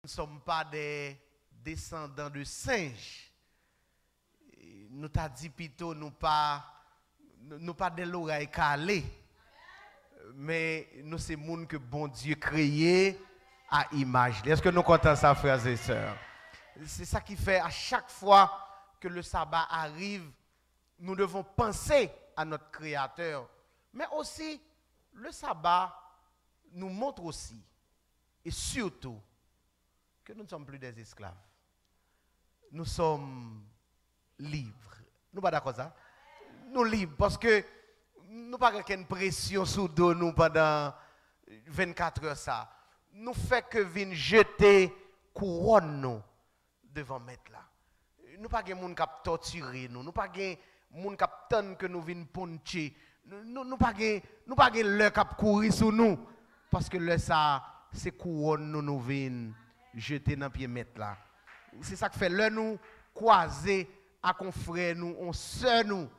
Nous ne sommes pas des descendants de singes. Nous t'a dit plutôt nous pas des l'oreille calées. Mais nous c'est monde que bon Dieu créé à image. Est-ce que nous comptons ça, frères et sœurs? C'est ça qui fait à chaque fois que le sabbat arrive, nous devons penser à notre Créateur. Mais aussi, le sabbat nous montre aussi, et surtout, que nous ne sommes plus des esclaves. Nous sommes libres. Nous pas d'accord ça? Nous libres parce que nous pas qu'une pression sous dos nous pendant 24 heures ça. Nous fait que venir jeter couronne nous devant mettre là. Nous pas gen moun k'ap torturer nous, nous pas gen moun k'ap tande que nous vinn puncher. Nous pas gen le k'ap courir sous nous parce que le ça c'est couronne nous vinn jeter dans pied mettre là. C'est ça que fait le nous croiser à confrère nous, on sœur nous.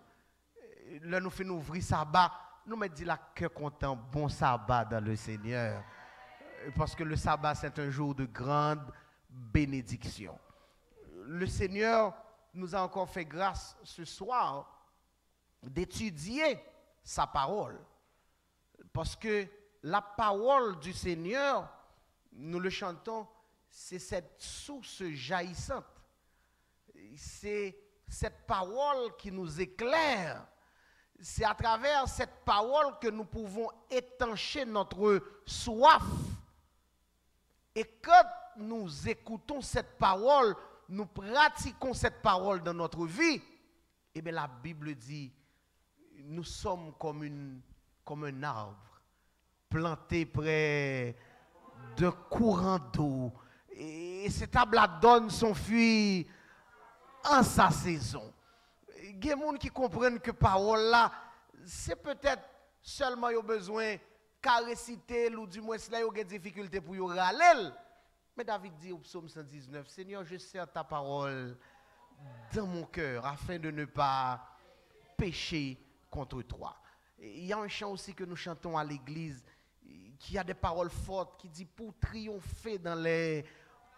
Le nous fait nous ouvrir sabbat, nous me dit là que content bon sabbat dans le Seigneur. Parce que le sabbat c'est un jour de grande bénédiction. Le Seigneur nous a encore fait grâce ce soir d'étudier sa parole. Parce que la parole du Seigneur, nous le chantons, c'est cette source jaillissante. C'est cette parole qui nous éclaire. C'est à travers cette parole que nous pouvons étancher notre soif. Et quand nous écoutons cette parole, nous pratiquons cette parole dans notre vie, et bien la Bible dit, nous sommes comme un arbre planté près de courant d'eau. Et cet arbre donne son fruit en sa saison. Il y a des gens qui comprennent que parole là, c'est peut-être seulement ils ont besoin qu'à réciter ou du moins là ils ont des difficultés pour y râler. Mais David dit au psaume 119, Seigneur, je serre ta parole dans mon cœur afin de ne pas pécher contre toi. Et il y a un chant aussi que nous chantons à l'église qui a des paroles fortes qui dit pour triompher dans les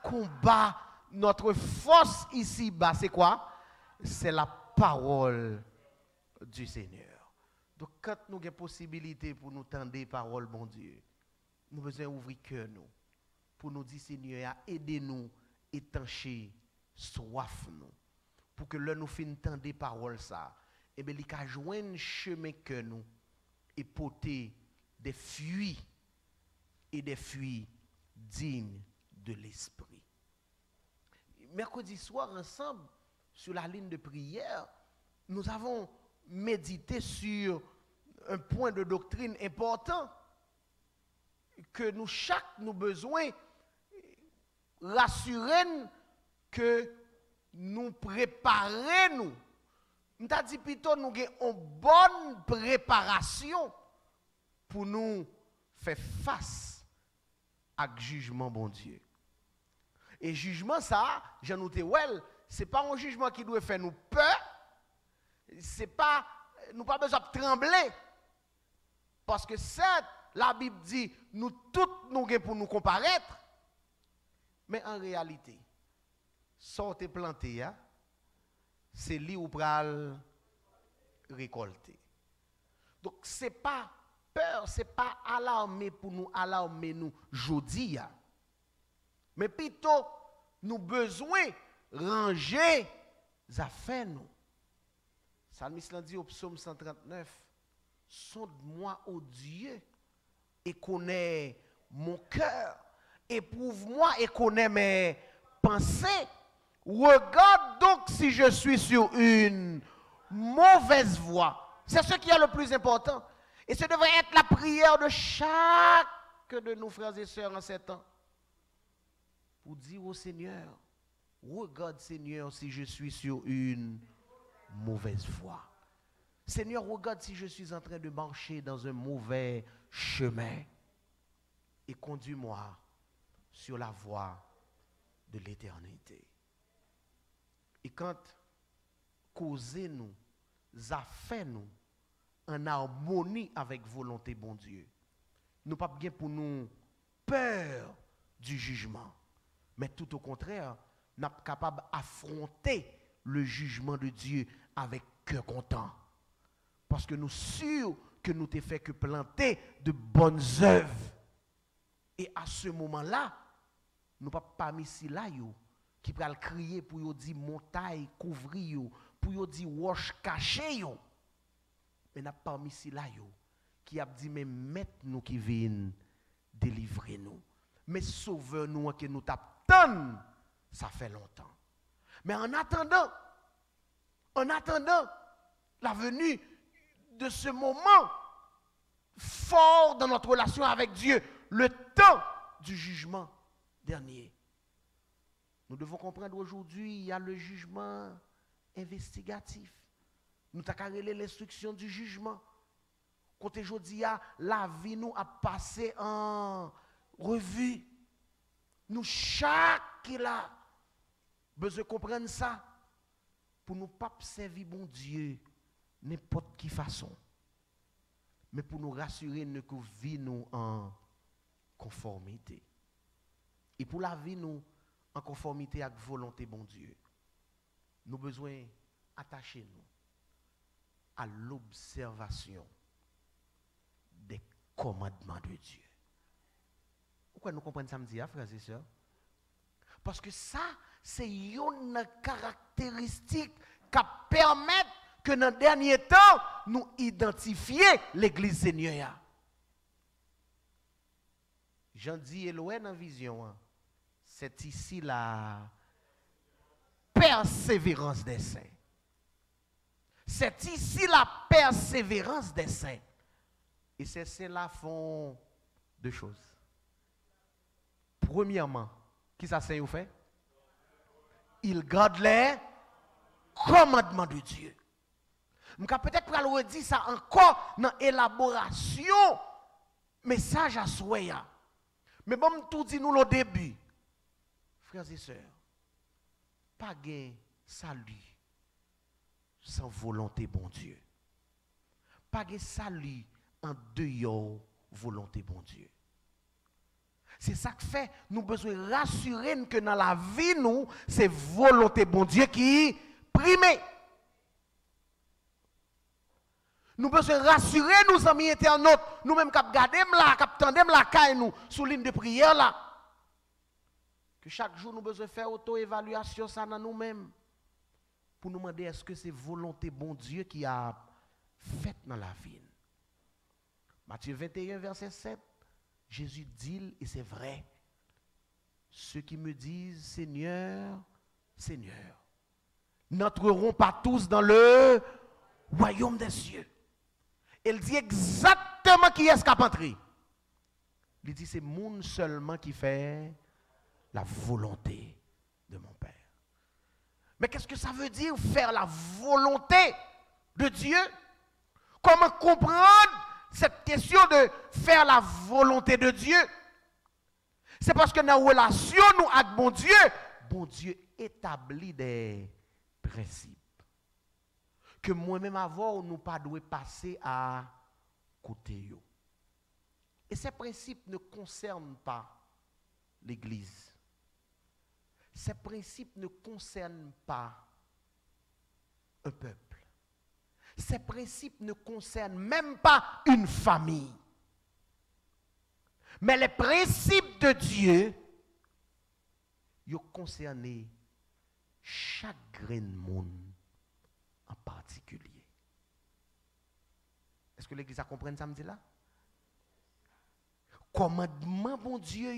combats, notre force ici-bas, c'est quoi? C'est la parole du Seigneur. Donc quand nous avons possibilité pour nous tendre les paroles, bon Dieu, nous devons ouvrir cœur nous pour nous dire, Seigneur, aidez-nous étancher soif nous. Pour que là nous finissons tendre les paroles ça, et bien, il y a un chemin que nous et porter des fruits et des fruits dignes de l'esprit. Mercredi soir, ensemble, sur la ligne de prière, nous avons médité sur un point de doctrine important que nous, chaque nous besoin, rassurer que nous préparons. Nous avons dit plutôt nous avons une bonne préparation pour nous faire face à jugement bon Dieu. Et jugement ça, j'en noté well, c'est pas un jugement qui doit faire nous peur. C'est pas nous pas besoin de trembler. Parce que certes, la Bible dit nous tous nous pour nous comparaître. Mais en réalité, sortez planté, hein, c'est lui ou pral récolter. Donc c'est pas peur, c'est pas alarmer pour nous alarmer nous jodi. Mais plutôt nous besoin ranger affaires nous. Psalmiste l'a dit au psaume 139, sonde-moi ô Dieu et connais mon cœur, éprouve-moi et connais mes pensées. Regarde donc si je suis sur une mauvaise voie. C'est ce qui est le plus important. Et ce devrait être la prière de chaque de nos frères et sœurs en ces temps. Pour dire au Seigneur, regarde Seigneur si je suis sur une mauvaise voie. Seigneur, regarde si je suis en train de marcher dans un mauvais chemin. Et conduis-moi sur la voie de l'éternité. Et quand causer nous, affaires nous, en harmonie avec volonté bon Dieu, nous pas bien pour nous peur du jugement. Mais tout au contraire, nous sommes capables d'affronter le jugement de Dieu avec cœur content. Parce que nous sommes sûrs que nous t'ai fait que planter de bonnes œuvres. Et à ce moment-là, nous pas parmi si là qui peut crier pour yo dire montagne couvrir yo, pour yo dire roche caché yo. Mais n'a pas parmi si là qui a dit mais mettre nous qui viennent délivrer nous. Mais sauveur nous que nous t'attendons, ça fait longtemps. Mais en attendant la venue de ce moment fort dans notre relation avec Dieu, le temps du jugement dernier. Nous devons comprendre aujourd'hui, il y a le jugement investigatif. Nous avons l'instruction du jugement. Quand aujourd'hui, la vie nous a passé en revue. Nous, chaque qui là, besoin de comprendre ça pour nous pas servir bon Dieu n'importe quelle façon. Mais pour nous rassurer que vie nous en conformité. Et pour la vie nous en conformité avec volonté bon Dieu, nous avons besoin d'attacher nous à l'observation des commandements de Dieu. Pourquoi nous comprenons ça, me dit, frères et sœurs? Parce que ça, c'est une caractéristique qui permet que dans le dernier temps, nous identifier l'Église Seigneur. Jean dit Elohim en vision, c'est ici la persévérance des saints. C'est ici la persévérance des saints. Et ces saints-là font deux choses. Premièrement, qui ça saint fait? Ils gardent les commandements de Dieu. Je vais peut-être le redire ça encore dans l'élaboration message à Soya. Mais bon, tout dit nous le début. Frères et sœurs, pas de salut sans volonté bon Dieu. Pas de salut en dehors volonté bon Dieu. C'est ça que fait, nous besoin de rassurer que dans la vie, nous, c'est volonté bon Dieu qui prime. Nous besoin de rassurer nos amis internautes, nous-mêmes qui regardons là, qui attendons la caille nous, sous ligne de prière là. Que chaque jour, nous besoin de faire auto-évaluation ça dans nous-mêmes. Pour nous demander est-ce que c'est volonté bon Dieu qui a fait dans la vie. Matthieu 21, verset 7. Jésus dit, et c'est vrai, ceux qui me disent Seigneur, Seigneur, n'entreront pas tous dans le royaume des cieux. Il dit exactement qui est-ce qui a entré. Il dit c'est monde seulement qui fait la volonté de mon Père. Mais qu'est-ce que ça veut dire faire la volonté de Dieu? Comment comprendre cette question de faire la volonté de Dieu? C'est parce que dans la relation nous avec bon Dieu établit des principes que moi-même avant nous pas doit passer à côté. Et ces principes ne concernent pas l'Église. Ces principes ne concernent pas un peuple. Ces principes ne concernent même pas une famille. Mais les principes de Dieu, ils concernent chaque grain de monde en particulier. Est-ce que l'Église a compris ça me dit là? Commandement bon Dieu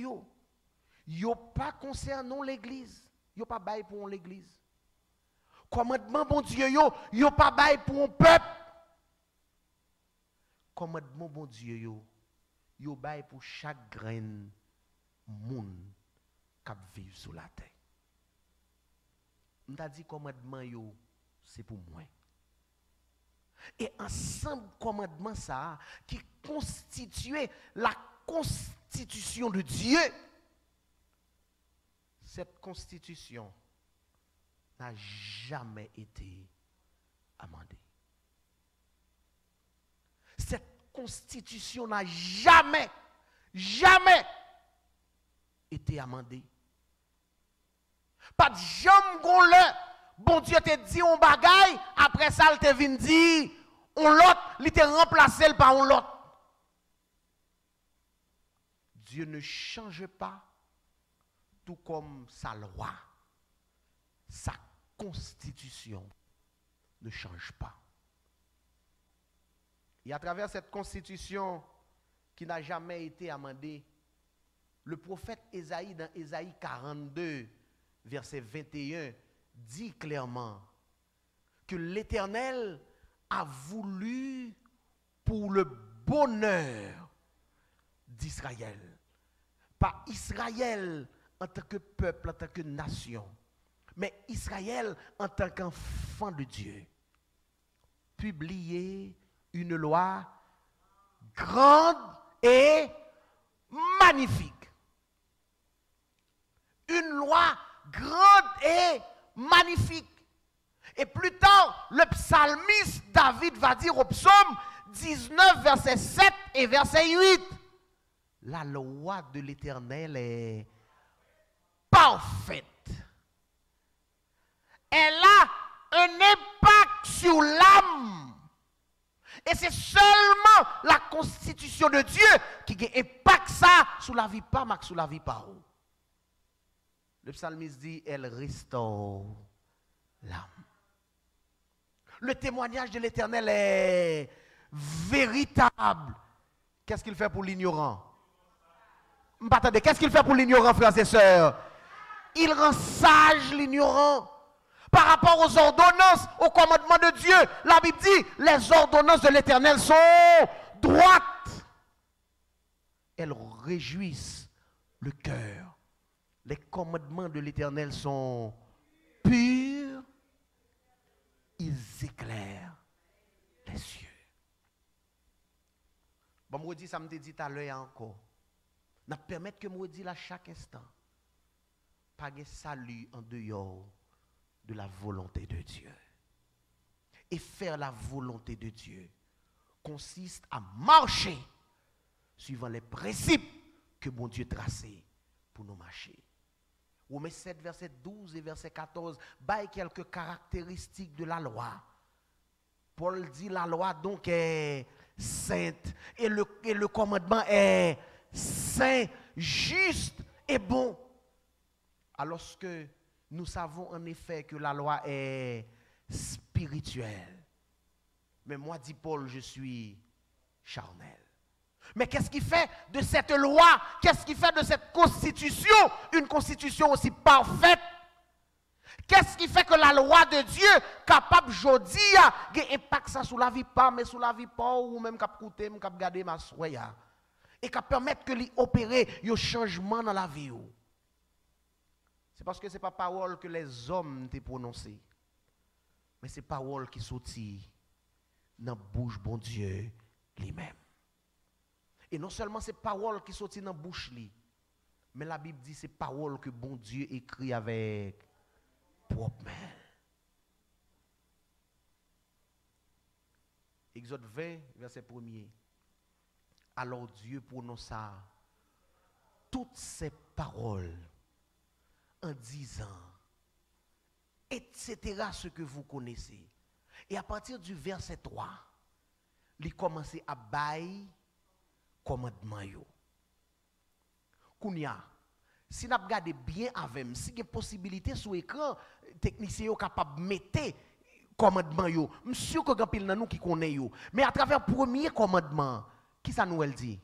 yo pas concernant l'Église, yo pas bail pour l'Église. Commandement bon Dieu yo pas bail pour un peuple. Commandement bon Dieu yo bail pour chaque grain monde qui vit sur la terre. On t'a dit commandement c'est pour moi. Et ensemble commandement ça qui constituait la constitution de Dieu. Cette constitution n'a jamais été amendée. Cette constitution n'a jamais été amendée. Pas de jambe gon le. Bon Dieu te dit on bagaille, après ça il te vient dire on l'autre, il te remplacé par on l'autre. Dieu ne change pas, tout comme sa loi, sa constitution ne change pas. Et à travers cette constitution qui n'a jamais été amendée, le prophète Ésaïe, dans Ésaïe 42, verset 21, dit clairement que l'Éternel a voulu pour le bonheur d'Israël. Pas Israël en tant que peuple, en tant que nation, mais Israël en tant qu'enfant de Dieu. Publier une loi grande et magnifique. Une loi grande et magnifique. Et plus tard, le psalmiste David va dire au psaume 19, verset 7 et verset 8. La loi de l'Éternel est parfaite. Elle a un impact sur l'âme. Et c'est seulement la constitution de Dieu qui a impact ça sur la vie pas, mais sur la vie pas. Le psalmiste dit, elle restaure l'âme. Le témoignage de l'Éternel est véritable. Qu'est-ce qu'il fait pour l'ignorant? Attendez, qu'est-ce qu'il fait pour l'ignorant, frères et sœurs? Il rend sage l'ignorant. Par rapport aux ordonnances, aux commandements de Dieu, la Bible dit, les ordonnances de l'Éternel sont droites. Elles réjouissent le cœur. Les commandements de l'Éternel sont purs. Ils éclairent les yeux. Bon, moi dis ça me dit tout à l'heure encore. N'a permettre que moi dis à chaque instant. Pas de salut en dehors de la volonté de Dieu. Et faire la volonté de Dieu consiste à marcher suivant les principes que mon Dieu tracé pour nous marcher. Romains 7, verset 12 et verset 14, bail quelques caractéristiques de la loi. Paul dit la loi donc est sainte et le commandement est saint, juste et bon. Alors que nous savons en effet que la loi est spirituelle. Mais moi, dit Paul, je suis charnel. Mais qu'est-ce qui fait de cette loi, qu'est-ce qui fait de cette constitution une constitution aussi parfaite? Qu'est-ce qui fait que la loi de Dieu, capable aujourd'hui, a impact ça sur la vie pas, mais sur la vie pas, ou même cap coûter, cap garder ma soya, et cap permettre que lui opérer un changement dans la vie. C'est parce que ce n'est pas parole que les hommes t'ont prononcé, mais c'est parole qui sortit dans la bouche bon Dieu lui-même. Et non seulement c'est parole qui sortit dans la bouche lui, mais la Bible dit c'est parole que bon Dieu écrit avec propre main. Exode 20, verset 1er. Alors Dieu prononça toutes ces paroles en disant, etc., ce que vous connaissez. Et à partir du verset 3, il commence à bailler commandement yo. Kounya, si nous regardons bien avec, si il y a possibilité sur l'écran, technicien est capable de mettre commandement yo. Je suis sûr que grand nan nous qui connaît yo. Mais à travers le premier commandement, qui ça nous dit?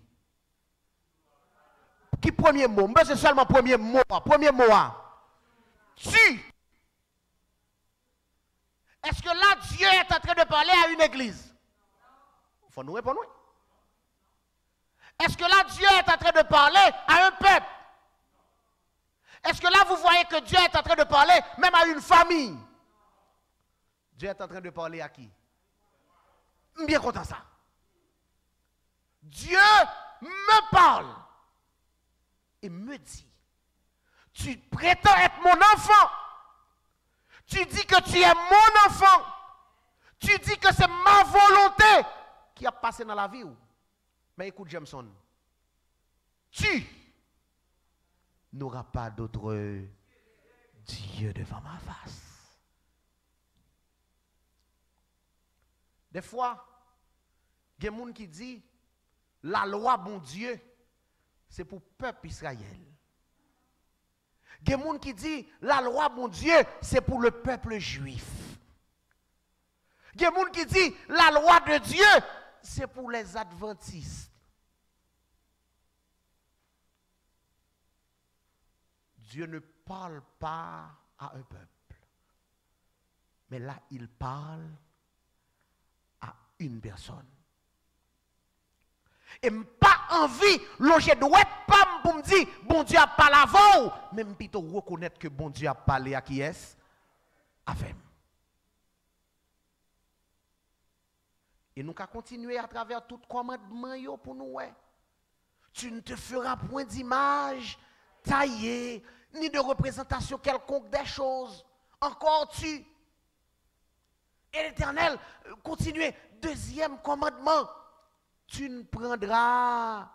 Qui premier mot? Mais c'est seulement premier mot. Premier mot. Tu. Est-ce que là Dieu est en train de parler à une église? Il faut nous répondre. Est-ce que là Dieu est en train de parler à un peuple? Est-ce que là vous voyez que Dieu est en train de parler même à une famille? Dieu est en train de parler à qui? Bien content ça. Dieu me parle et me dit, tu prétends être mon enfant. Tu dis que tu es mon enfant. Tu dis que c'est ma volonté qui a passé dans la vie. Mais écoute Jameson, tu n'auras pas d'autre Dieu. Dieu devant ma face. Des fois, il y a des gens qui disent, la loi, bon Dieu, c'est pour le peuple Israël. Il y a des gens qui disent, la loi, bon Dieu, c'est pour le peuple juif. Il y a des gens qui disent, la loi de Dieu, c'est pour les adventistes. Dieu ne parle pas à un peuple. Mais là, il parle à une personne. Et pas envie, loger de pas pour me dire, bon Dieu a parlé avant, même plutôt reconnaître que bon Dieu a parlé à qui est-ce? Avec. Et nous allons continuer à travers tout commandement pour nous. Tu ne te feras point d'image taillée, ni de représentation quelconque des choses. Encore tu. Et l'Éternel, continuez. Deuxième commandement. Tu ne prendras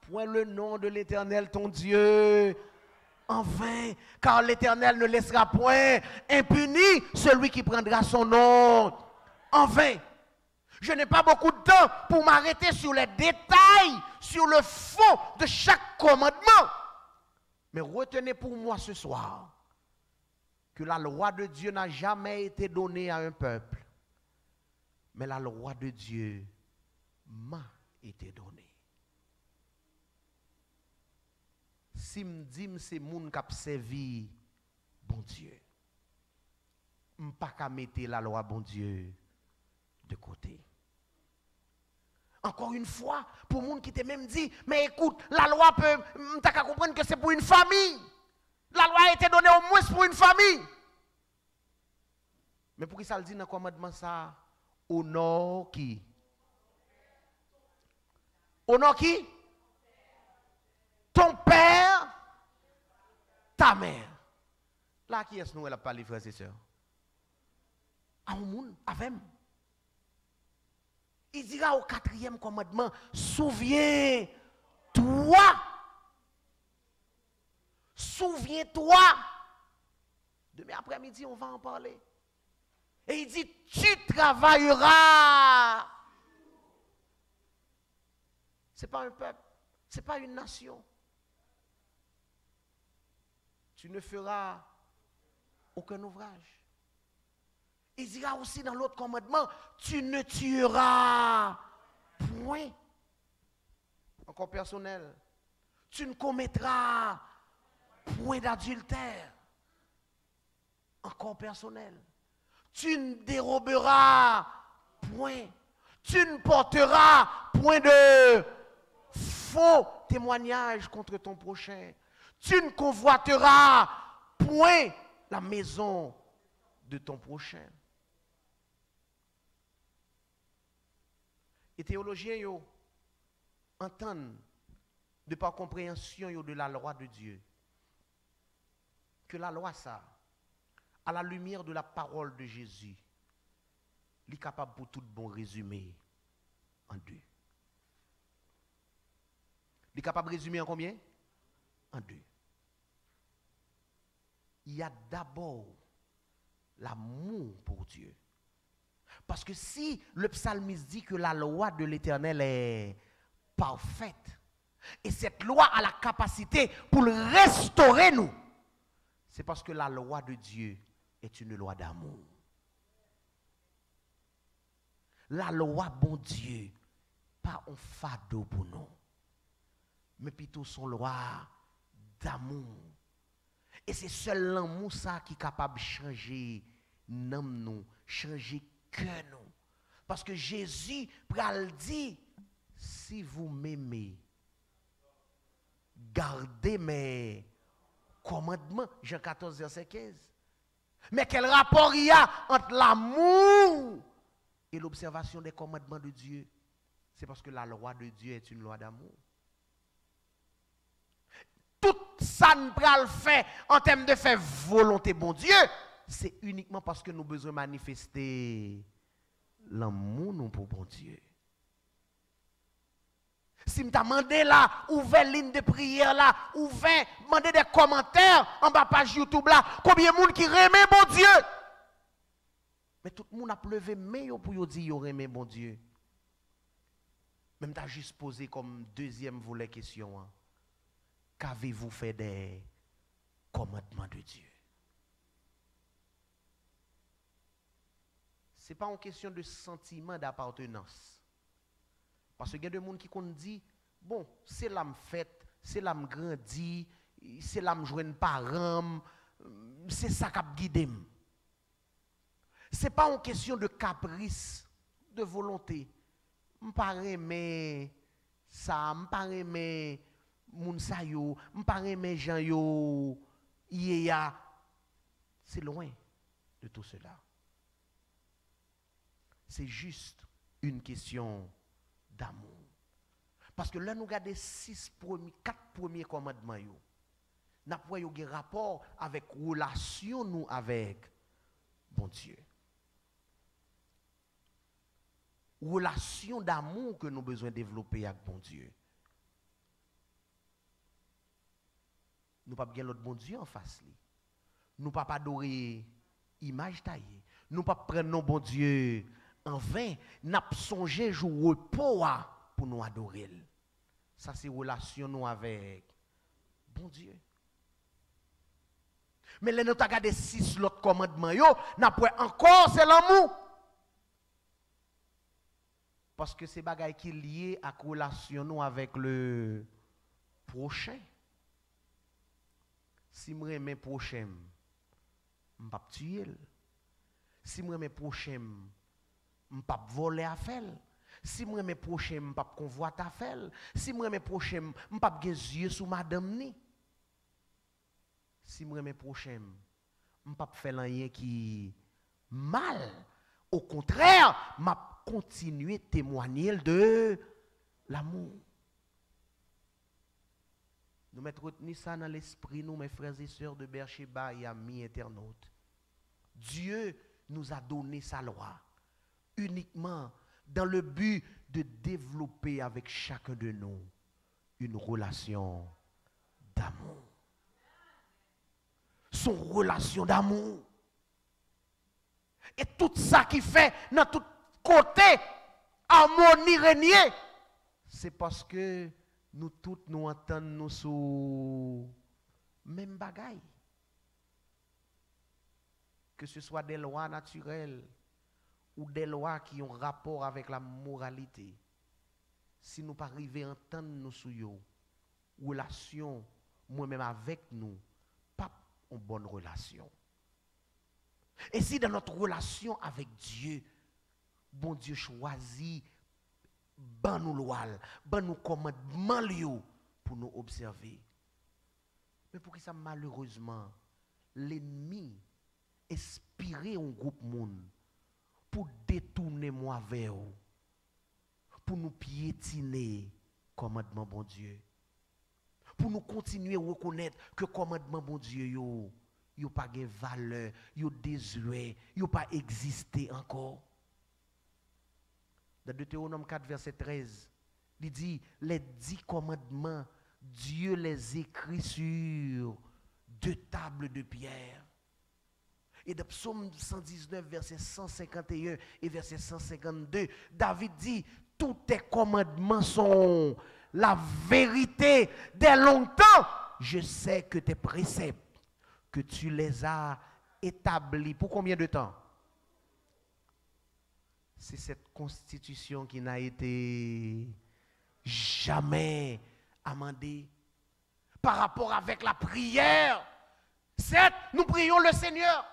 point le nom de l'Éternel ton Dieu en vain, car l'Éternel ne laissera point impuni celui qui prendra son nom en vain. Je n'ai pas beaucoup de temps pour m'arrêter sur les détails, sur le fond de chaque commandement. Mais retenez pour moi ce soir que la loi de Dieu n'a jamais été donnée à un peuple, mais la loi de Dieu m'a été donnée. Si me dit c'est moun qui a servi bon Dieu, je pas qu'à mettre la loi bon Dieu de côté. Encore une fois, pour moun qui te même dit, mais écoute, la loi peut, t'as qu'à comprendre que c'est pour une famille. La loi a été donnée au moins pour une famille. Mais pour qui ça le dit dans le commandement ça? Honore qui? Honore qui? Ton père, ta mère. Là, qui est-ce que nous elle a parlé, frères et sœurs? À un monde, avec. Il dira au 4e commandement, souviens-toi. Souviens-toi. Demain après-midi, on va en parler. Et il dit, tu travailleras. Ce n'est pas un peuple, ce n'est pas une nation. Tu ne feras aucun ouvrage. Il dira aussi dans l'autre commandement, tu ne tueras point. Encore personnel. Tu ne commettras point d'adultère. Encore personnel. Tu ne déroberas point. Tu ne porteras point de faux témoignages contre ton prochain. Tu ne convoiteras point la maison de ton prochain. Et théologiens yo entendent de par compréhension yo de la loi de Dieu que la loi ça, à la lumière de la parole de Jésus, il est capable pour tout bon résumé en deux. Il est capable de résumer en combien? En deux. Il y a d'abord l'amour pour Dieu. Parce que si le psalmiste dit que la loi de l'Éternel est parfaite, et cette loi a la capacité pour le restaurer nous, c'est parce que la loi de Dieu est une loi d'amour. La loi, bon Dieu, pas un fardeau pour nous, mais plutôt son loi d'amour. Et c'est seul l'amour ça qui est capable de changer nous, changer cœur nous. Parce que Jésus pral dit, si vous m'aimez, gardez mes commandements. Jean 14, verset 15. Mais quel rapport il y a entre l'amour et l'observation des commandements de Dieu? C'est parce que la loi de Dieu est une loi d'amour. Tout ça nous pral fait en termes de faire volonté bon Dieu, c'est uniquement parce que nous avons besoin de manifester l'amour nous pour bon Dieu. Si je demandé là, ouvrez ligne de prière là, ouvrez, demandez des commentaires en bas page YouTube là, combien de monde qui remet bon Dieu. Mais tout le monde a levé mais pour dire yo remet bon Dieu. Même t'as juste posé comme deuxième volet question. Hein. Qu'avez-vous fait des commandements de Dieu? Ce n'est pas une question de sentiment d'appartenance. Parce qu'il y a des gens qui dit, bon, c'est là que je fais, c'est là que je grandis, c'est là que je joue un parent, c'est ça qui a guidé. Ce n'est pas une question de caprice, de volonté. Je ne pas aimer ça, je ne pas aimer moun sa yo, je ne pas aimer gens yo, c'est loin de tout cela. C'est juste une question d'amour. Parce que là, nous regardons 4 premiers commandements. Nous avons un rapport avec la relation nous avec bon Dieu. Relation d'amour que nous avons besoin de développer avec bon Dieu. Nous ne pouvons pas bien l'autre bon Dieu en face. Nous ne pouvons pas adorer image taillée. Nous ne pouvons pas prendre nos bon Dieu en vain. Nous avons songé jour repos pour nous adorer. Ça, c'est relation nous avec bon Dieu. Mais là, nous avons regardé 6 l'autre commandement. Nous avons encore, c'est l'amour. Parce que c'est bagaille qui est lié à la relation nous avec le prochain. Si je aime prochain, je ne vais pas tuer. Si je aime prochain, je ne vais pas voler à faire. Si je aime prochain, je ne vais pas convoiter à faire. Si je aime prochain, je ne vais pas avoir les yeux sur madame ni. Si je aime prochain, je ne vais pas faire rien qui mal. Au contraire, je vais continuer à témoigner de l'amour. Nous mettons retenu ça dans l'esprit, nous, mes frères et sœurs de Beersheba et amis internautes. Dieu nous a donné sa loi uniquement dans le but de développer avec chacun de nous une relation d'amour. Son relation d'amour. Et tout ça qui fait dans tout côté harmonie régner, c'est parce que nous tous nous entendons nous sous même bagaille. Que ce soit des lois naturelles ou des lois qui ont rapport avec la moralité. Si nous ne pas arriver à entendre nous sous yo, relation moi-même avec nous, pas une bonne relation. Et si dans notre relation avec Dieu, bon Dieu choisit ban nous loi, ban nous commandement pour nous observer. Mais pour que ça malheureusement l'ennemi inspiré un groupe monde pour détourner moi vers vous, pour nous piétiner commandement bon Dieu. Pour nous continuer à reconnaître que commandement bon Dieu yo pas de valeur, yo désuet, yo pas existé encore. Dans Deutéronome 4, verset 13, il dit, les 10 commandements, Dieu les écrit sur 2 tables de pierre. Et dans Psaume 119, verset 151 et verset 152, David dit, tous tes commandements sont la vérité. Dès longtemps, je sais que tes préceptes, que tu les as établis. Pour combien de temps? C'est cette constitution qui n'a été jamais amendée. Par rapport avec la prière, certes, nous prions le Seigneur.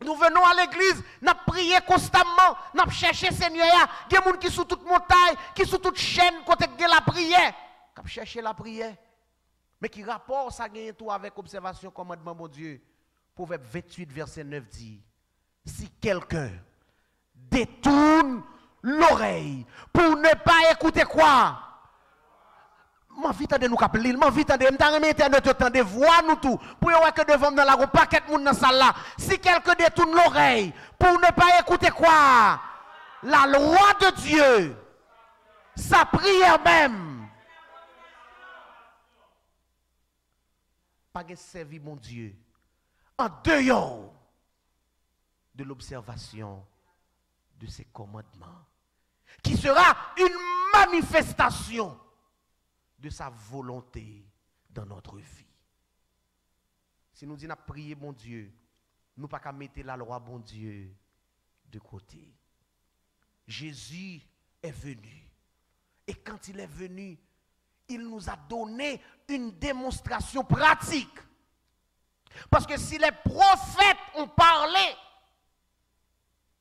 Nous venons à l'église, nous prions constamment, nous cherchons le Seigneur. Il y a des gens qui sont toute montagne, qui sont toute chaîne, côté de la prière. Qui cherchent la prière. Mais qui rapport ça gagne tout avec observation, commandement, mon Dieu. Proverbe 28, verset 9 dit, si quelqu'un détourne l'oreille pour ne pas écouter quoi? M'en vite de nous capler, m'en vite de m'en internet autant de voir nous tout pour voir que devant dans la rue paquet monde dans salle là. Si quelqu'un détourne l'oreille pour ne pas écouter quoi? La loi de Dieu, sa prière même, pas servir mon Dieu en dehors de l'observation de ses commandements, qui sera une manifestation de sa volonté dans notre vie. Si nous disons prier mon Dieu, nous pas qu'à mettre la loi bon Dieu de côté. Jésus est venu. Et quand il est venu, il nous a donné une démonstration pratique. Parce que si les prophètes ont parlé,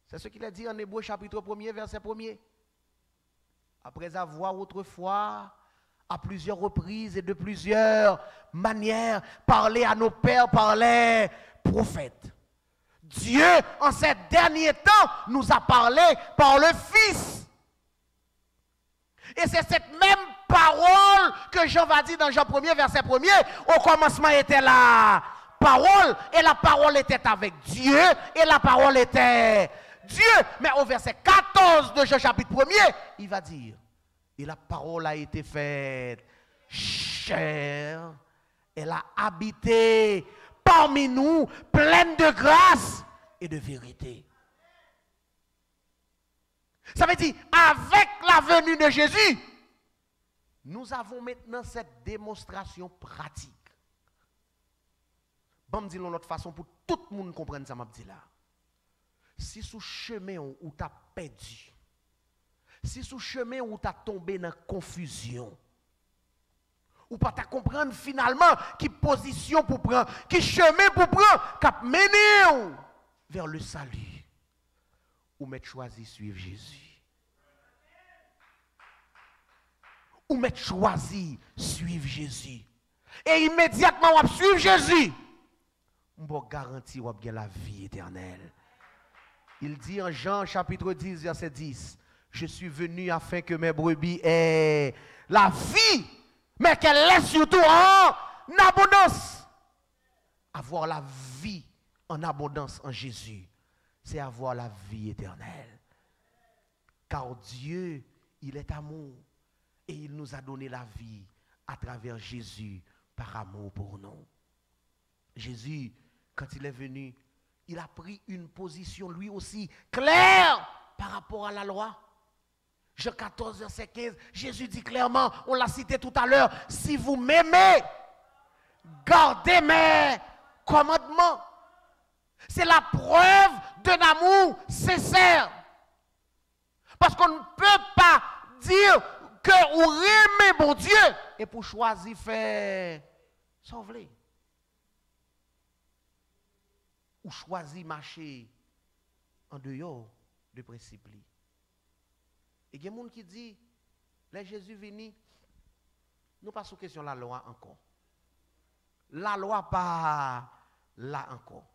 c'est ce qu'il a dit en Hébreux chapitre 1er, verset 1er. Après avoir autrefois, à plusieurs reprises et de plusieurs manières, parlé à nos pères par les prophètes. Dieu, en ces derniers temps, nous a parlé par le Fils. Et c'est cette même parole que Jean va dire dans Jean 1er, verset 1er. Au commencement était la parole, et la parole était avec Dieu, et la parole était Dieu. Mais au verset 14 de Jean chapitre 1er, il va dire, et la parole a été faite chair, elle a habité parmi nous, pleine de grâce et de vérité. Ça veut dire, avec la venue de Jésus, nous avons maintenant cette démonstration pratique. Bon, me dire l'autre façon pour tout le monde comprenne ça, m'a dit là. Si sous chemin où tu as perdu, si sous chemin où tu as tombé dans la confusion, ou pas ta comprendre finalement qui position pour prendre, qui chemin pour prendre, qui mener vers le salut, ou m'être choisi suivre Jésus. Ou m'être choisi suivre Jésus. Et immédiatement on va suivre Jésus. On va garantir qu'on a la vie éternelle. Il dit en Jean chapitre 10 verset 10, je suis venu afin que mes brebis aient la vie, mais qu'elle est surtout en abondance. Avoir la vie en abondance en Jésus, c'est avoir la vie éternelle. Car Dieu, il est amour, et il nous a donné la vie à travers Jésus par amour pour nous. Jésus, quand il est venu, il a pris une position lui aussi claire par rapport à la loi. Jean 14, verset 15, Jésus dit clairement, on l'a cité tout à l'heure, si vous m'aimez, gardez mes commandements. C'est la preuve d'un amour sincère. Parce qu'on ne peut pas dire que vous aimez mon Dieu et pour choisir faire sauver. Ou choisir marcher en dehors de principe. Et il y a des gens qui disent, là Jésus venu, nous pas sous question la loi encore. La loi pas là encore.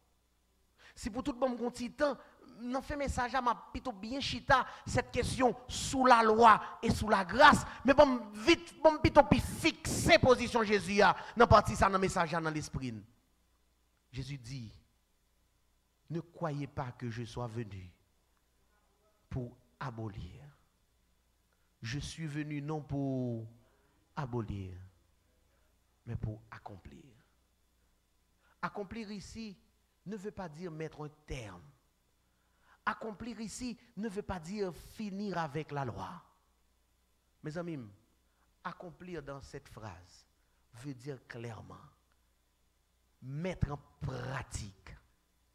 Si pour tout le monde petit temps, nous fait message à ma plutôt bien chita cette question sous la loi et sous la grâce, mais bon vite bon plutôt fixer position Jésus a dans partie ça dans message dans l'esprit. Jésus dit, ne croyez pas que je sois venu pour abolir. Je suis venu non pour abolir, mais pour accomplir. Accomplir ici ne veut pas dire mettre un terme. Accomplir ici ne veut pas dire finir avec la loi. Mes amis, accomplir dans cette phrase veut dire clairement mettre en pratique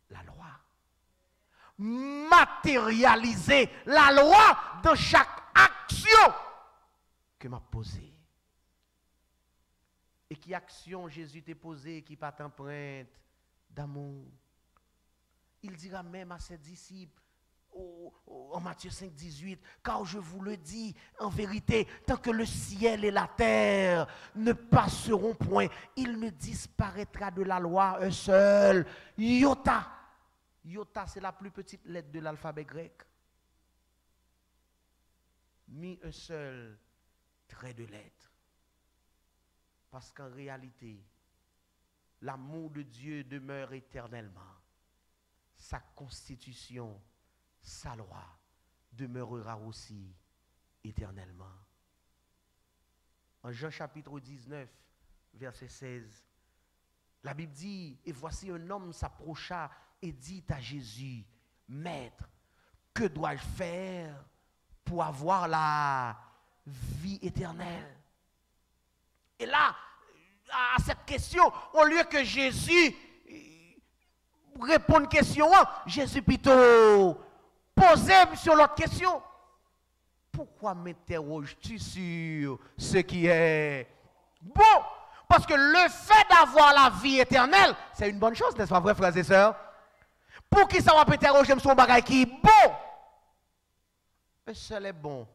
la loi. Matérialiser la loi dans chaque action que m'a posée. Et qui action Jésus t'a posée qui pas empreinte d'amour. Il dira même à ses disciples en Matthieu 5, 18, car je vous le dis en vérité, tant que le ciel et la terre ne passeront point, il ne disparaîtra de la loi un seul iota. Iota, c'est la plus petite lettre de l'alphabet grec. Ni un seul trait de lettre. Parce qu'en réalité, l'amour de Dieu demeure éternellement. Sa constitution, sa loi, demeurera aussi éternellement. En Jean chapitre 19, verset 16, La Bible dit, et voici un homme s'approcha et dit à Jésus, Maître, que dois-je faire pour avoir la vie éternelle? Et là, à cette question, au lieu que Jésus réponde question, Jésus plutôt posait sur l'autre question. Pourquoi m'interroges-tu sur ce qui est bon? Parce que le fait d'avoir la vie éternelle, c'est une bonne chose, n'est-ce pas vrai, frères et sœurs? Pour qui ça va m'interroger sur un bagage qui est bon? Mais seul est bon.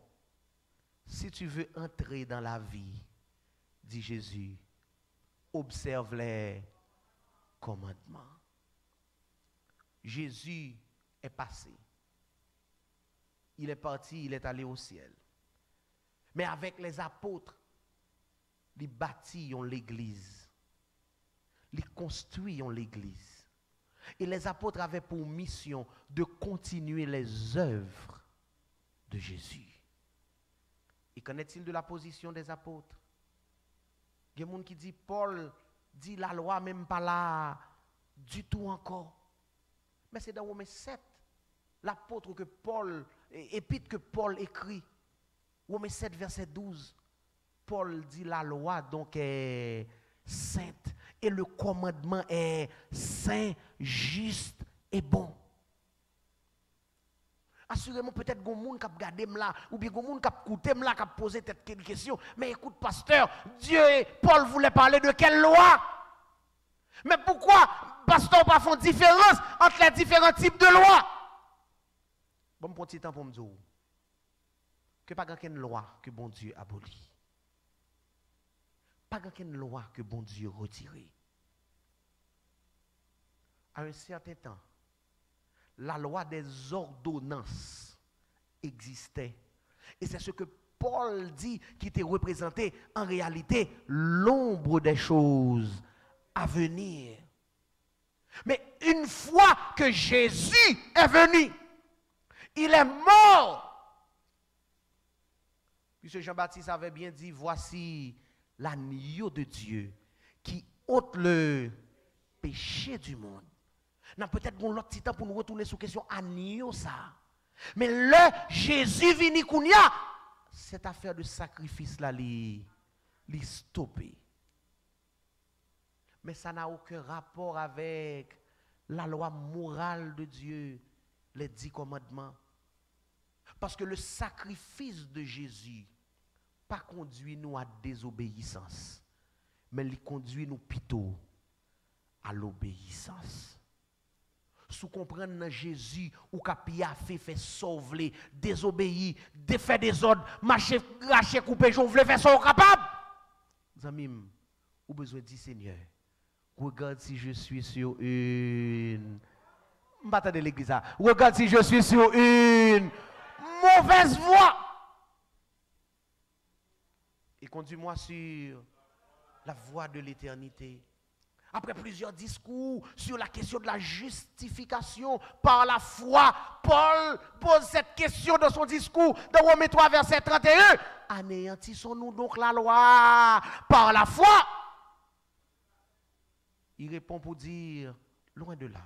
Si tu veux entrer dans la vie, dit Jésus, observe les commandements. Jésus est passé. Il est parti, il est allé au ciel. Mais avec les apôtres, ils bâtissent l'église. Ils construisent l'église. Et les apôtres avaient pour mission de continuer les œuvres de Jésus. Et qu'en est-il de la position des apôtres? Il y a des gens qui disent, Paul dit la loi même pas là du tout encore. Mais c'est dans Romains 7, l'apôtre que Paul, épître que Paul écrit, Romains 7, verset 12, Paul dit la loi donc est sainte et le commandement est saint, juste et bon. Assurément, peut-être que quelqu'un qui a regardé là, ou bien quelqu'un qui a écouté là, qui a posé cette question. Mais écoute, pasteur, Dieu et Paul voulaient parler de quelle loi? Mais pourquoi, pasteur, pas font différence entre les différents types de lois? Bon, un petit temps pour me dire que pas aucune loi que bon Dieu abolit. Pas aucune loi que bon Dieu retiré. À un certain temps, la loi des ordonnances existait. Et c'est ce que Paul dit qui était représenté en réalité l'ombre des choses à venir. Mais une fois que Jésus est venu, il est mort. Puisque Jean-Baptiste avait bien dit, voici l'agneau de Dieu qui ôte le péché du monde. N'a peut-être bon l'autre petit temps pour nous retourner sur la question agneau ça. Mais le Jésus vini kounya, cette affaire de sacrifice là li stoppé. Mais ça n'a aucun rapport avec la loi morale de Dieu, les 10 commandements. Parce que le sacrifice de Jésus pas conduit nous à désobéissance, mais il conduit nous plutôt à l'obéissance. Sous comprendre Jésus ou kapia fait sauver, désobéir, défaire des ordres, marcher, racher, couper, jonfler, faire ça capable. Zamim, ou besoin de dire Seigneur, regarde si je suis sur une de l'église. Regarde si je suis sur une mauvaise voie. Et conduis-moi sur la voie de l'éternité. Après plusieurs discours sur la question de la justification par la foi, Paul pose cette question dans son discours dans Romains 3, verset 31. Anéantissons-nous donc la loi par la foi? Il répond pour dire, loin de là.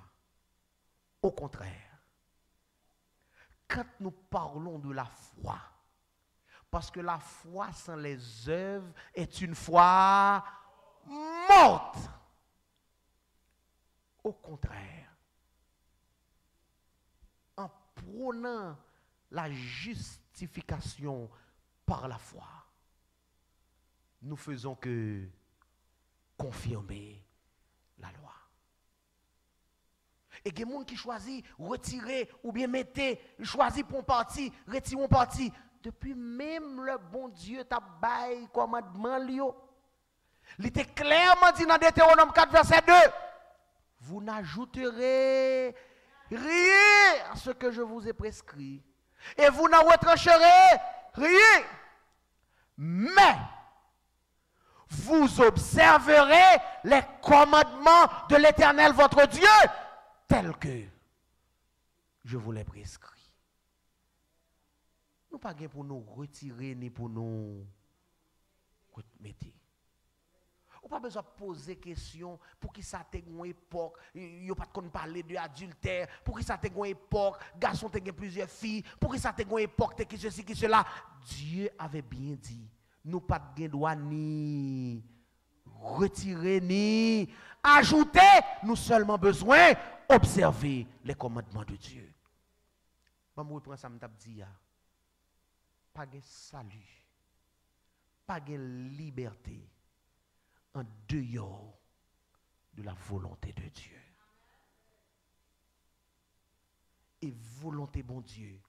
Au contraire, quand nous parlons de la foi, parce que la foi sans les œuvres est une foi morte. Au contraire, en prônant la justification par la foi, nous faisons que confirmer la loi. Et il y a des gens qui choisissent retirer ou bien mettre, choisissent pour un parti, retirer un parti. Depuis même le bon Dieu t'a baillé commandement. Il était clairement dit dans Deutéronome 4, verset 2. Vous n'ajouterez rien à ce que je vous ai prescrit. Et vous n'en retrancherez rien. Mais vous observerez les commandements de l'Éternel votre Dieu tels que je vous les prescris. Nous pas pour nous retirer ni pour nous mettre. Ou pas besoin de poser question pour qui ça te une époque, yo pas de parler de adultère, pour qui ça te une époque, garçon te plusieurs filles, pour qui ça te une époque, te qui ceci qui cela. Dieu avait bien dit, nous pas de droit ni retirer ni ajouter, nous seulement besoin observer les commandements de Dieu. Je vais reprendre ça, je dis, pas de salut, pas de liberté en dehors de la volonté de Dieu. Et volonté, bon Dieu,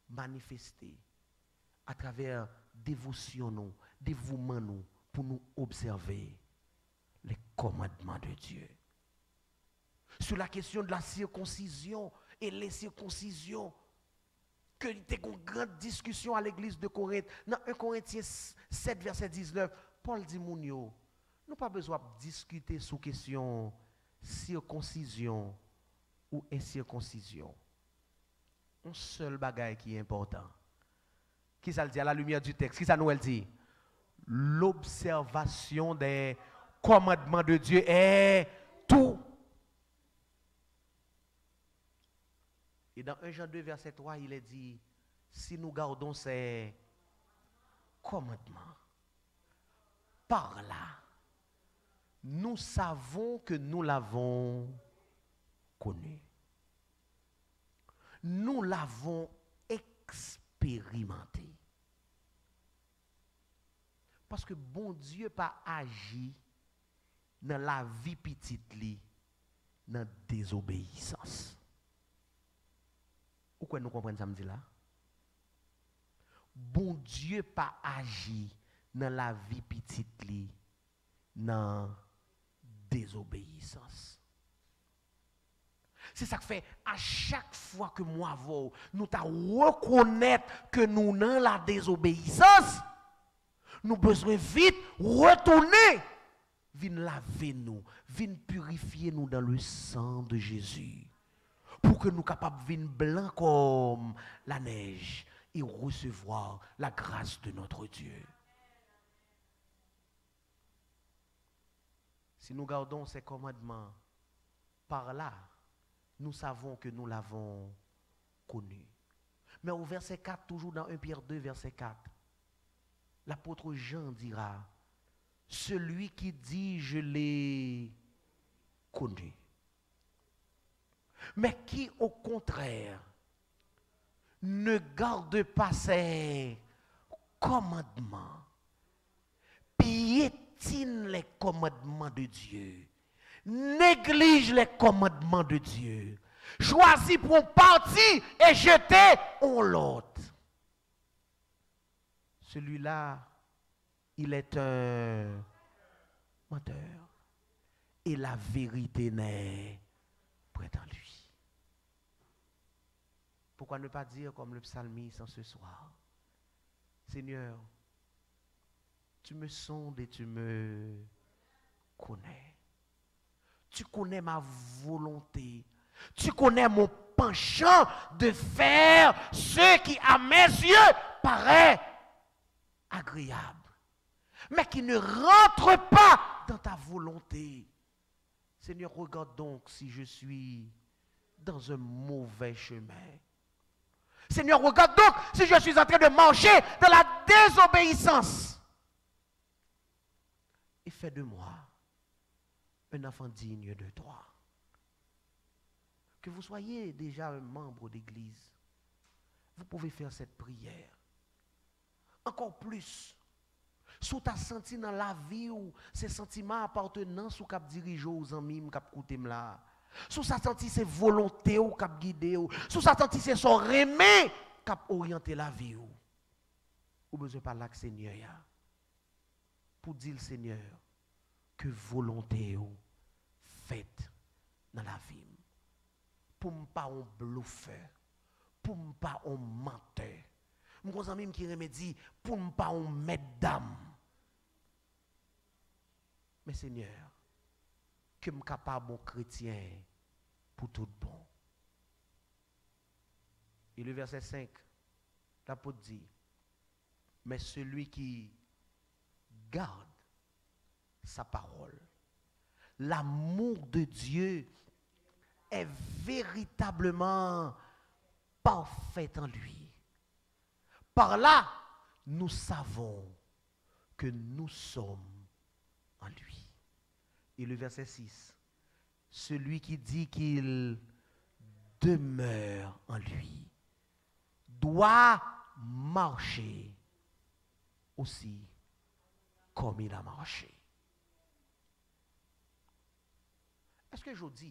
manifestée à travers dévotion, nous, dévouement, nous, pour nous observer les commandements de Dieu. Sur la question de la circoncision et les circoncisions, que il y a une grande discussion à l'église de Corinthe. Dans 1 Corinthiens 7, verset 19, Paul dit, Mounio, nous pas besoin de discuter sur question circoncision ou incirconcision. Un seul bagage qui est important. Qui ça le dit à la lumière du texte? Qui ça nous dit? L'observation des commandements de Dieu est tout. Et dans 1 Jean 2, verset 3, il est dit, si nous gardons ces commandements, par là, nous savons que nous l'avons connu. Nous l'avons expérimenté. Parce que bon Dieu pas agi dans la vie petite li, dans la désobéissance. Pourquoi nous comprenons samedi là? Bon Dieu pas agi dans la vie petite li, dans désobéissance. C'est ça que fait à chaque fois que moi nous ta reconnaître que nous dans la désobéissance, nous besoin vite retourner, venir laver nous, venir purifier nous dans le sang de Jésus, pour que nous capables de venir blanc comme la neige et recevoir la grâce de notre Dieu. Si nous gardons ces commandements, par là, nous savons que nous l'avons connu. Mais au verset 4, toujours dans 1 Pierre 2, verset 4, l'apôtre Jean dira, celui qui dit je l'ai connu, mais qui au contraire ne garde pas ses commandements, piétine les commandements de Dieu, néglige les commandements de Dieu, choisit pour un parti et jeter en l'autre. Celui-là, il est un menteur. Et la vérité n'est point en lui. Pourquoi ne pas dire comme le psalmiste en ce soir? Seigneur, tu me sondes et tu me connais. Tu connais ma volonté. Tu connais mon penchant de faire ce qui, à mes yeux, paraît agréable, mais qui ne rentre pas dans ta volonté. Seigneur, regarde donc si je suis dans un mauvais chemin. Seigneur, regarde donc si je suis en train de marcher dans la désobéissance. Et fais de moi un enfant digne de toi. Que vous soyez déjà un membre d'église, vous pouvez faire cette prière. Encore plus, si tu as senti dans la vie ou ces sentiments appartenance ou cap diriger aux amis, cap coûter là. Si tu as senti ces volontés ou cap guider ou si tu as senti ces son remé cap orienter la vie ou besoin parler avec Seigneur pour dire le Seigneur que volonté ou faite dans la vie. Pour ne pas un bluffeur, pour ne pas un menteur. Mon ami qui remédie pour ne pas un maître d'âme. Mais Seigneur, que me capable bon chrétien pour tout bon. Et le verset 5, l'apôtre dit, mais celui qui garde sa parole. L'amour de Dieu est véritablement parfait en lui. Par là, nous savons que nous sommes en lui. Et le verset 6, celui qui dit qu'il demeure en lui doit marcher aussi comme il a marché. Est-ce que je dis,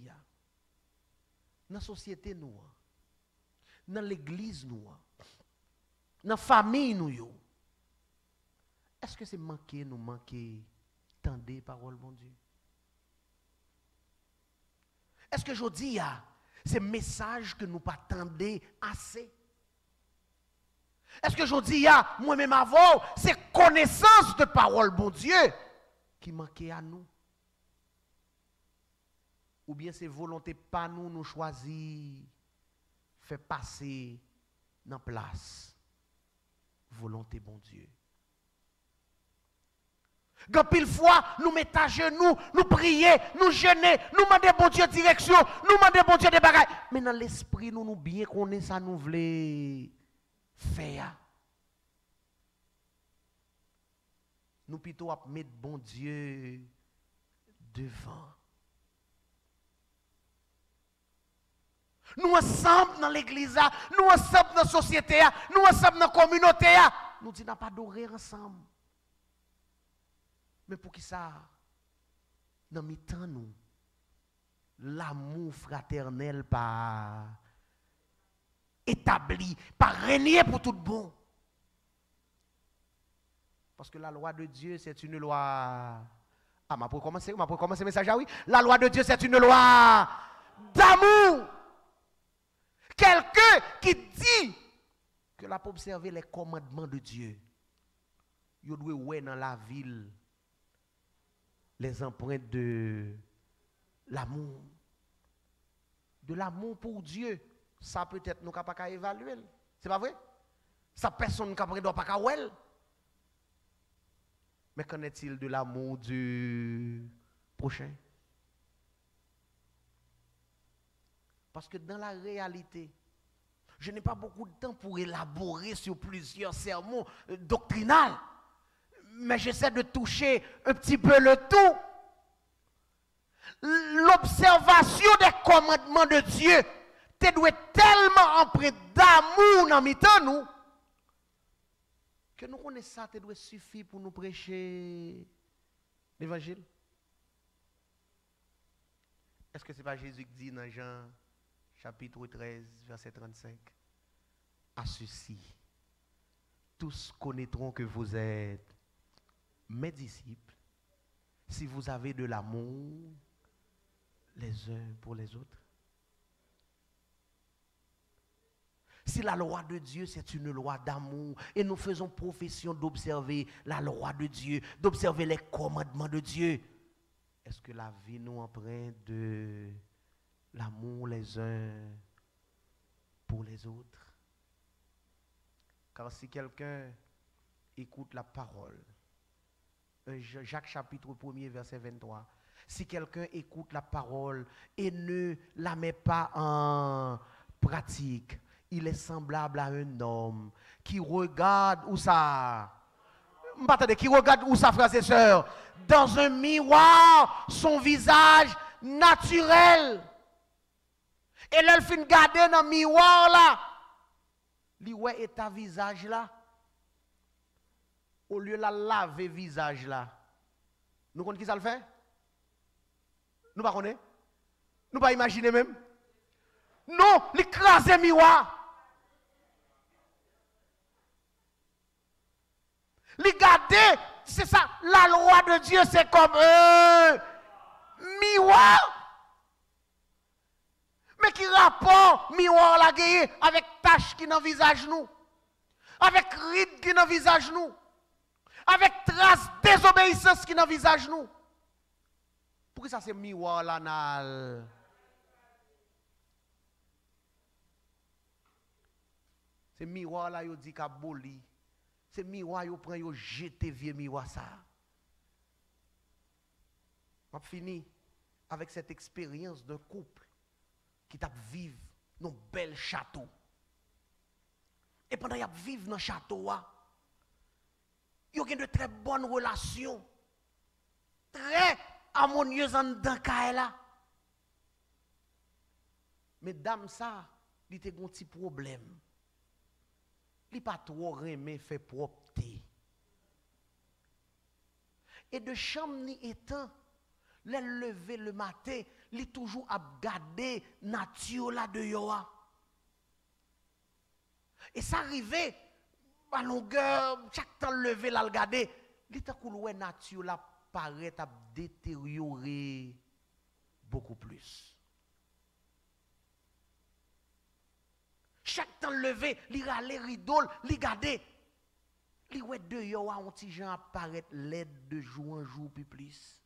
dans la société, nous, dans l'église, nous, dans la famille, nous, est-ce que c'est manqué, nous manquer, tendre les paroles, mon Dieu? Est-ce que je dis, c'est message que nous pas tendez assez? Est-ce que je dis, moi-même avant, c'est connaissance de parole, bon Dieu, qui manquait à nous? Ou bien c'est volonté pas nous choisir, faire passer dans place. Volonté, bon Dieu. Quand pile fois, nous mettons à genoux, nous prions, nous jeûnons, nous demandons bon Dieu direction, nous demandons bon Dieu des bagailles. Mais dans l'esprit, nous bien connaissons ça, nous voulons faire. Nous plutôt à mettre bon Dieu devant. Nous ensemble dans l'église, nous ensemble dans la société, nous ensemble dans la communauté, nous disons pas adorer ensemble. Mais pour qui ça? Dans mes temps, nous, l'amour fraternel pas établi, pas régné pour tout bon. Parce que la loi de Dieu, c'est une loi. Ah, ma pour commencer le message, oui. La loi de Dieu, c'est une loi d'amour. Quelqu'un qui dit que la pour observer les commandements de Dieu, il doit voir dans la ville les empreintes de l'amour. De l'amour pour Dieu. Ça peut-être nous ne pouvons pas évaluer. C'est pas vrai? Ça personne ne doit pas voir. Mais qu'en est-il de l'amour du prochain? Parce que dans la réalité, je n'ai pas beaucoup de temps pour élaborer sur plusieurs sermons doctrinaux. Mais j'essaie de toucher un petit peu le tout. L'observation des commandements de Dieu te doit tellement empreinte d'amour dans mi-temps nous que nous connaissons ça, te doit suffire pour nous prêcher l'évangile. Est-ce que ce n'est pas Jésus qui dit dans Jean chapitre 13, verset 35? À ceci, tous connaîtront que vous êtes mes disciples si vous avez de l'amour les uns pour les autres. Si la loi de Dieu, c'est une loi d'amour, et nous faisons profession d'observer la loi de Dieu, d'observer les commandements de Dieu, est-ce que la vie nous emprunte de l'amour les uns pour les autres? Car si quelqu'un écoute la parole, Jacques chapitre 1er, verset 23, si quelqu'un écoute la parole et ne la met pas en pratique, il est semblable à un homme qui regarde où ça, qui regarde où ça, frères et sœurs, dans un miroir, son visage naturel. Et là, il finit de garder dans le miroir là, il ouais et ta visage là. Au lieu de la laver visage là, nous connaissons qui ça le fait? Nous ne connaissons pas. Nous ne pas imaginer même. Non, l'écraser le miroir. Regardez, c'est ça, la loi de Dieu, c'est comme un miroir. Mais qui rapport miroir la guerre avec tache qui dans le visage nous, avec ride qui dans le visage nous, avec trace désobéissance qui dans le visage nous. Pourquoi ça c'est miroir là dans c'est miroir là, il dit qu'à boli. C'est miroir, il prend, il jette vieux miroir ça. On fini avec cette expérience d'un couple qui t'a vivre dans un bel château. Et pendant qu'ils vivent dans le château, ils ont de très bonnes relations, très harmonieuses en dedans là. Mais dame ça, il était un petit problème. Il pas trop aimé faire propreté. Et de chambre ni étant, les lever le matin, il toujours à garder nature là de yoa. Et ça arrivait à longueur, chaque temps lever là le garder, il t'a couloué nature là paraît à détériorer beaucoup plus. Chaque temps levé, il râler rideau, il garder. Il ouais de yo a un petit gens apparaître l'aide de jour en jour plus.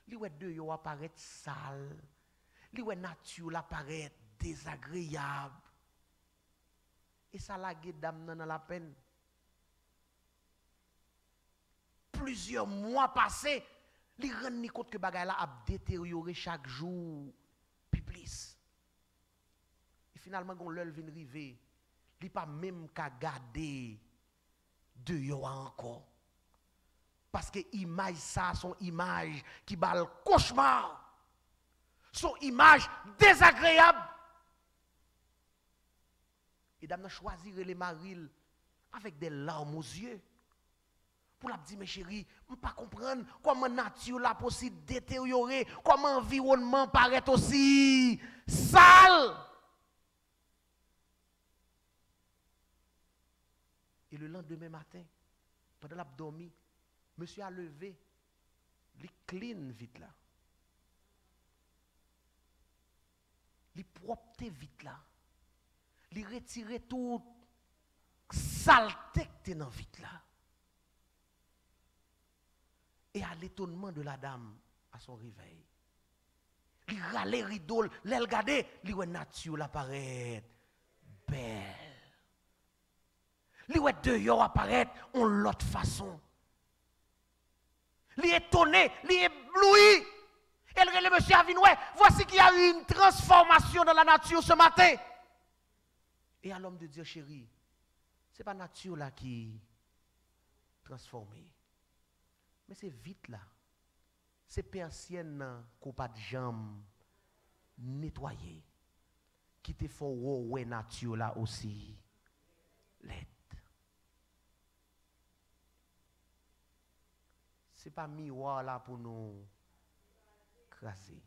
Il ouais de yo apparaître sale. Il ouais nature apparaître désagréable. Et ça la dame dans la peine. Plusieurs mois passés, il rend compte que bagay la a détérioré chaque jour plus. Et finalement quand l'heure vient arriver, il pas même qu'à garder de yo encore. Parce que image ça son image qui bat le cauchemar. Son image désagréable. Et dame choisir les marils avec des larmes aux yeux. Pour la dire, mes chéris, je ne pas comprendre comment la nature là possible détériorer, comment l'environnement paraît aussi sale. Et le lendemain matin, pendant la dormi, monsieur a levé, il clean vite là. Il propre vite là. Il retire tout saleté qui est dans vite là. Et à l'étonnement de la dame, à son réveil, il râlait rideau, il regardait, il voit nature l'apparaît belle. Il voit dehors apparaître en l'autre façon. Il est étonné, il est ébloui. Et le monsieur a dit, ouais, voici qu'il y a eu une transformation dans la nature ce matin. Et à l'homme de Dieu, chérie, ce n'est pas la nature là qui transformée. Mais c'est vite là. C'est persienne qu'on pas de jambes nettoyées. Qui te faut ouais nature là aussi. L'aide. Ce n'est pas miroir là pour nous craser.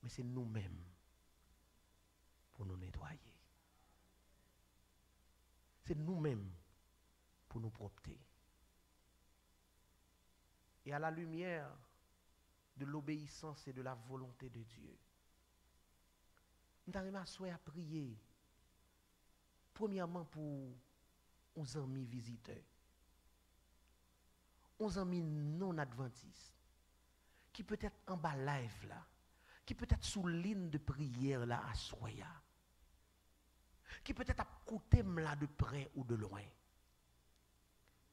Mais c'est nous-mêmes pour nous nettoyer. C'est nous-mêmes pour nous propter. Et à la lumière de l'obéissance et de la volonté de Dieu, nous avons à prier. Premièrement pour nos amis visiteurs, nos amis non adventistes, qui peut être en bas live là, qui peut être sous ligne de prière là à Soya, qui peut être à côté là de près ou de loin,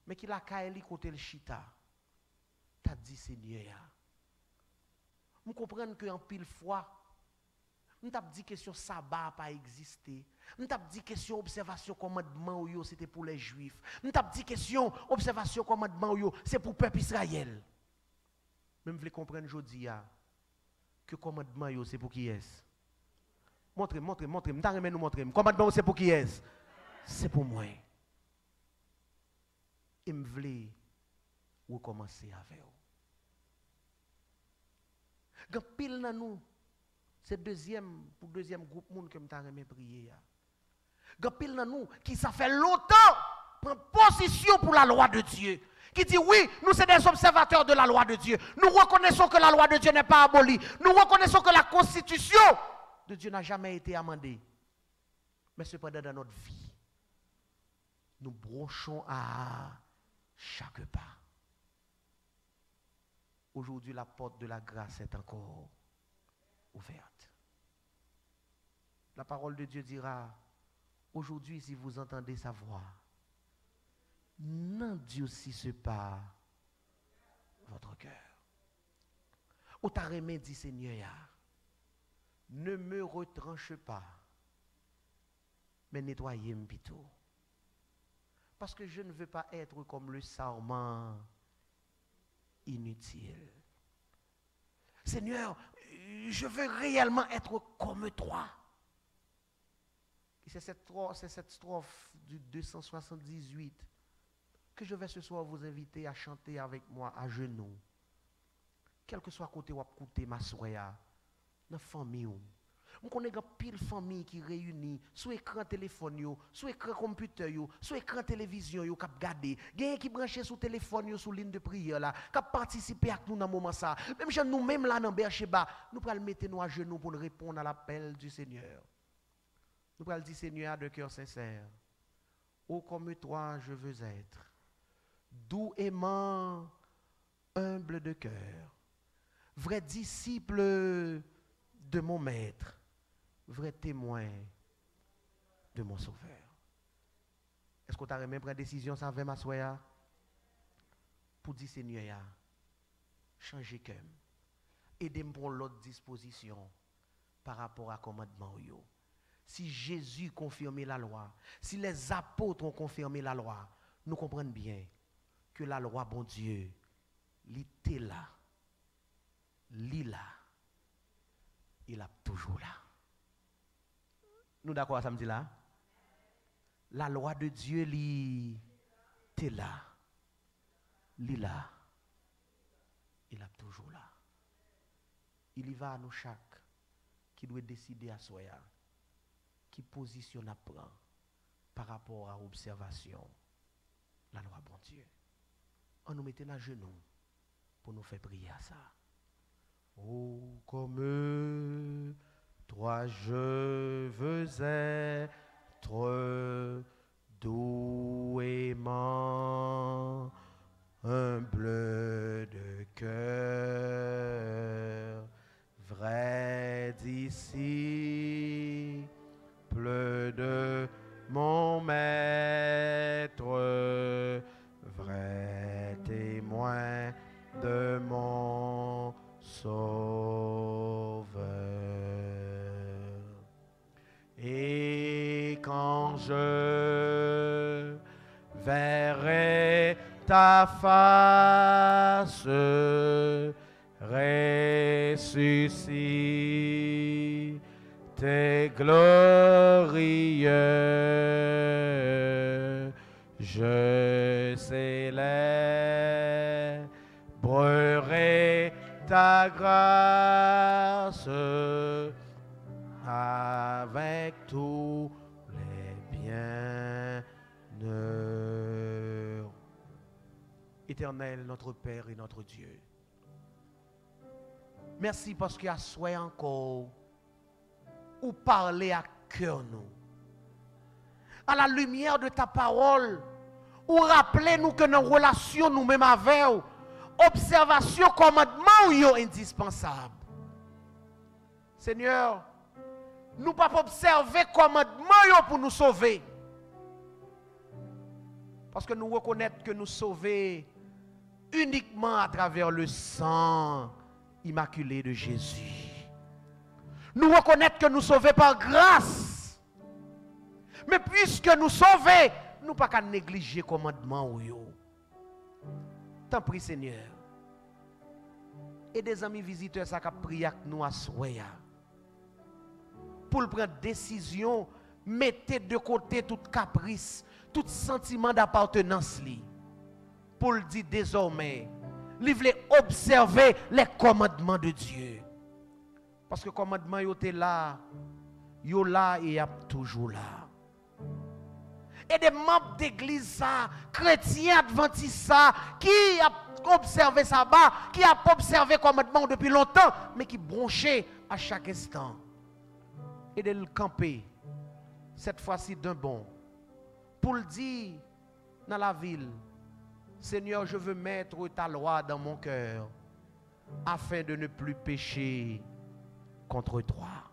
mais qui la kaeli côté le chita. T'as dit Seigneur, nous comprenons que en pile fois, nous t'avons dit question sabbat pas existé. Nous t'avons dit question observation commandement yo c'était pour les juifs. Nous t'avons dit question observation commandement yo c'est pour le peuple Israël. Même vous voulez comprendre aujourd'hui que commandement yo c'est pour qui est? Montrez, nous t'arrêtez nous montrer. Commandement c'est pour qui est? C'est pour moi. Et me voulez recommencer avec vous. Quand pile dans nous, c'est pour deuxième groupe monde que me t'a remis prier. Quand pile dans nous qui ça fait longtemps prend position pour la loi de Dieu. Qui dit oui, nous sommes des observateurs de la loi de Dieu. Nous reconnaissons que la loi de Dieu n'est pas abolie. Nous reconnaissons que la constitution de Dieu n'a jamais été amendée. Mais cependant dans notre vie, nous bronchons à chaque pas. Aujourd'hui, la porte de la grâce est encore ouverte. La parole de Dieu dira, aujourd'hui, si vous entendez sa voix, n'endurcissez pas votre cœur. Ou ta remède dit Seigneur, ne me retranche pas, mais nettoyez-moi plutôt. Parce que je ne veux pas être comme le sarment inutile. Seigneur, je veux réellement être comme toi. Et c'est cette strophe du 278 que je vais ce soir vous inviter à chanter avec moi à genoux. Quel que soit côté ou à côté, ma soeur, dans la famille. Je connais pile famille qui réunit sur écran téléphone, sur écran computer, sur écran télévision, qui regarder. Il y a qui branché sur téléphone, sur ligne de prière, là, qui participer avec nous dans ce moment. Ça. Même si nous-mêmes là dans Bercheba, nous pouvons mettre nous à genoux pour répondre à l'appel du Seigneur. Nous pouvons dire Seigneur de cœur sincère. Oh, comme toi je veux être, doux aimant, humble de cœur, vrai disciple de mon maître, vrai témoin de mon sauveur. Est-ce que tu as même pris une décision ça avec ma soeur pour dire Seigneur, changez cœur, aidez-moi pour l'autre disposition par rapport à commandement. Si Jésus confirmait la loi, si les apôtres ont confirmé la loi, nous comprenons bien que la loi, bon Dieu, l'était là, là, il est toujours là. Nous d'accord samedi là? La loi de Dieu, l'était là, là, il est toujours là. Il y va à nous chaque qui doit décider à soi. Qui positionne à prendre par rapport à l'observation la loi bon Dieu. On nous mettait à genoux pour nous faire prier à ça. Oh, comme toi je veux être doux aimant, humble de cœur, vrai disciple de mon maître, vrai témoin de mon sauveur. Et quand je verrai ta face ressusciter, t'es glorieux, je célébrerai ta grâce avec tous les bienheureux. Éternel, notre Père et notre Dieu, merci parce qu'il y a soin encore ou parler à cœur nous. À la lumière de ta parole, ou rappeler-nous que nos relations nous-mêmes avec vous, observation, commandement ou indispensable. Seigneur, nous ne pouvons pas observer commandement pour nous sauver. Parce que nous reconnaissons que nous sauvons uniquement à travers le sang immaculé de Jésus. Nous reconnaissons que nous sauvons par grâce. Mais puisque nous sauvons, nous ne pouvons pas négliger le commandement. Tant pis Seigneur. Et des amis visiteurs qui ont prié avec nous à Soya. Pour prendre décision, mettez de côté toute caprice, tout sentiment d'appartenance. Pour le dire désormais, il voulait observer les commandements de Dieu. Parce que le commandement est là et il est toujours là. Et des membres d'église, chrétiens adventistes, qui ont observé ça, qui ont observé le commandement depuis longtemps, mais qui bronchaient à chaque instant. Et de le camper, cette fois-ci d'un bon, pour le dire dans la ville, Seigneur, je veux mettre ta loi dans mon cœur, afin de ne plus pécher contre toi.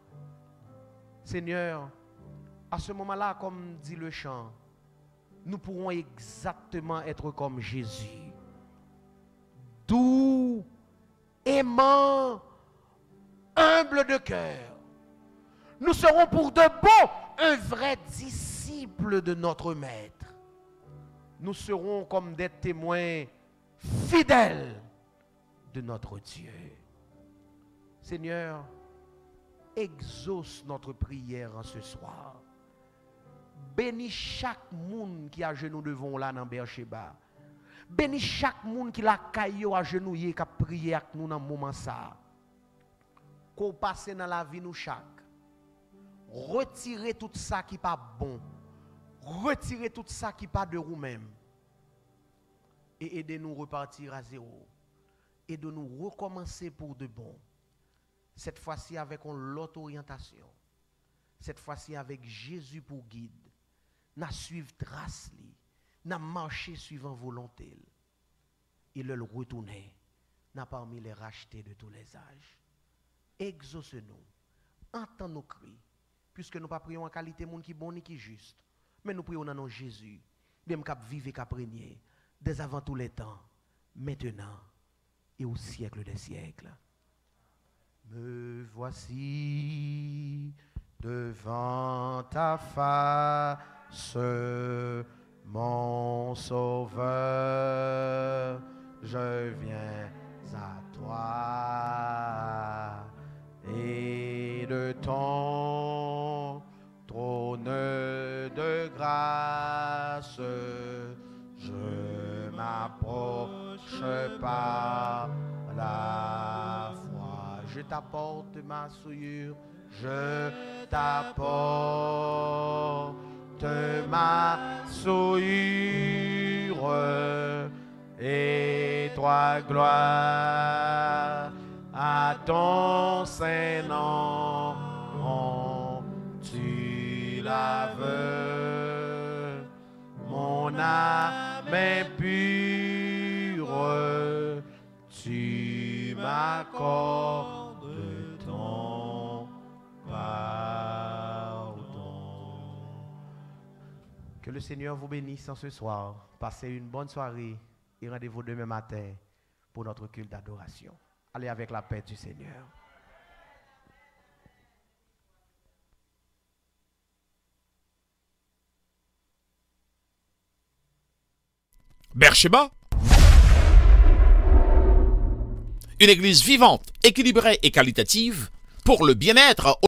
Seigneur, à ce moment-là, comme dit le chant, nous pourrons exactement être comme Jésus. Doux aimant, humble de cœur. Nous serons pour de bon un vrai disciple de notre Maître. Nous serons comme des témoins fidèles de notre Dieu. Seigneur, exauce notre prière en ce soir. Bénis chaque monde qui a genoux devant là dans Beersheba. Bénis chaque monde qui l'a caillou à genouiller qui a prié avec nous dans ce moment ça. Qu'on passe dans la vie nous chaque. Retirez tout ça qui n'est pas bon. Retirez tout ça qui n'est pas de vous-même. Et aidez-nous à repartir à zéro. Aidez-nous à recommencer pour de bon. Cette fois-ci avec l'autre orientation. Cette fois-ci avec Jésus pour guide. N'a suivre trace li. N'a marché suivant volonté. Et le retourner. N'a parmi les rachetés de tous les âges. Exauce-nous. Entends nos cris. Puisque nous ne prions pas en qualité de monde qui est bon ni qui est juste. Mais nous prions dans nom Jésus. Dem cap vivre et cap régner. Dès avant tous les temps. Maintenant. Et au siècle des siècles. Me voici devant ta face, mon sauveur, je viens à toi et de ton trône de grâce, je m'approche par la foi. Je t'apporte ma souillure, je t'apporte ma souillure, et toi gloire à ton Saint-Nom, tu laves mon âme impure, tu m'accordes ton pardon. Que le Seigneur vous bénisse en ce soir. Passez une bonne soirée et rendez-vous demain matin pour notre culte d'adoration. Allez avec la paix du Seigneur. Beersheba, une église vivante, équilibrée et qualitative pour le bien-être